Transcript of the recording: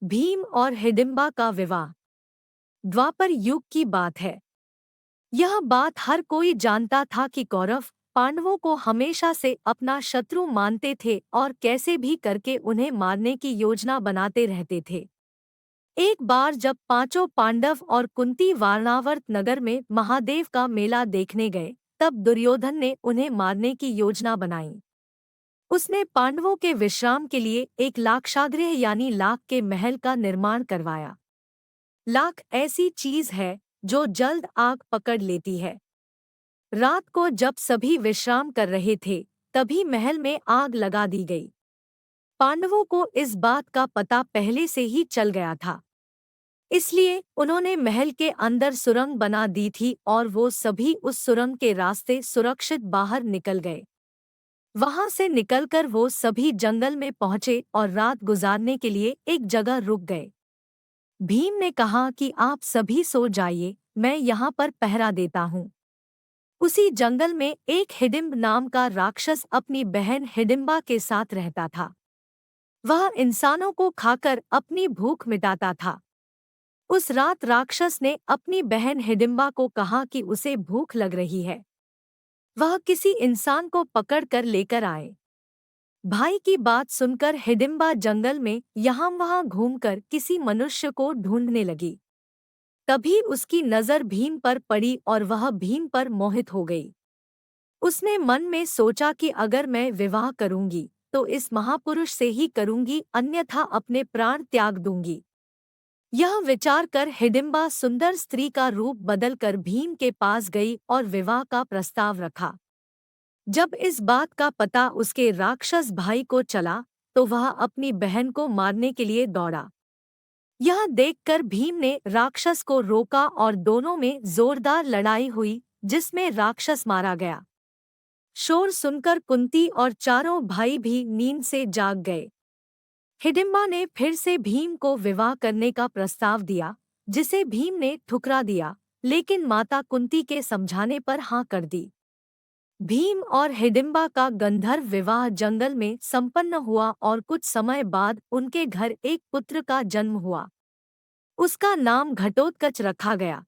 भीम और हिडिंबा का विवाह। द्वापर युग की बात है। यह बात हर कोई जानता था कि कौरव पांडवों को हमेशा से अपना शत्रु मानते थे और कैसे भी करके उन्हें मारने की योजना बनाते रहते थे। एक बार जब पांचों पांडव और कुंती वारणावर्त नगर में महादेव का मेला देखने गए, तब दुर्योधन ने उन्हें मारने की योजना बनाई। उसने पांडवों के विश्राम के लिए एक लाक्षागृह यानी लाख के महल का निर्माण करवाया। लाख ऐसी चीज है जो जल्द आग पकड़ लेती है। रात को जब सभी विश्राम कर रहे थे, तभी महल में आग लगा दी गई। पांडवों को इस बात का पता पहले से ही चल गया था, इसलिए उन्होंने महल के अंदर सुरंग बना दी थी और वो सभी उस सुरंग के रास्ते सुरक्षित बाहर निकल गए। वहां से निकलकर वो सभी जंगल में पहुंचे और रात गुजारने के लिए एक जगह रुक गए। भीम ने कहा कि आप सभी सो जाइए, मैं यहाँ पर पहरा देता हूँ। उसी जंगल में एक हिडिंब नाम का राक्षस अपनी बहन हिडिंबा के साथ रहता था। वह इंसानों को खाकर अपनी भूख मिटाता था। उस रात राक्षस ने अपनी बहन हिडिंबा को कहा कि उसे भूख लग रही है, वह किसी इंसान को पकड़ कर लेकर आए। भाई की बात सुनकर हिडिंबा जंगल में यहाँ वहाँ घूमकर किसी मनुष्य को ढूंढने लगी। तभी उसकी नजर भीम पर पड़ी और वह भीम पर मोहित हो गई। उसने मन में सोचा कि अगर मैं विवाह करूंगी तो इस महापुरुष से ही करूंगी, अन्यथा अपने प्राण त्याग दूंगी। यह विचार कर हिडिंबा सुंदर स्त्री का रूप बदलकर भीम के पास गई और विवाह का प्रस्ताव रखा। जब इस बात का पता उसके राक्षस भाई को चला, तो वह अपनी बहन को मारने के लिए दौड़ा। यह देखकर भीम ने राक्षस को रोका और दोनों में जोरदार लड़ाई हुई, जिसमें राक्षस मारा गया। शोर सुनकर कुंती और चारों भाई भी नींद से जाग गए। हिडिंबा ने फिर से भीम को विवाह करने का प्रस्ताव दिया, जिसे भीम ने ठुकरा दिया, लेकिन माता कुंती के समझाने पर हाँ कर दी। भीम और हिडिंबा का गंधर्व विवाह जंगल में संपन्न हुआ और कुछ समय बाद उनके घर एक पुत्र का जन्म हुआ। उसका नाम घटोत्कच रखा गया।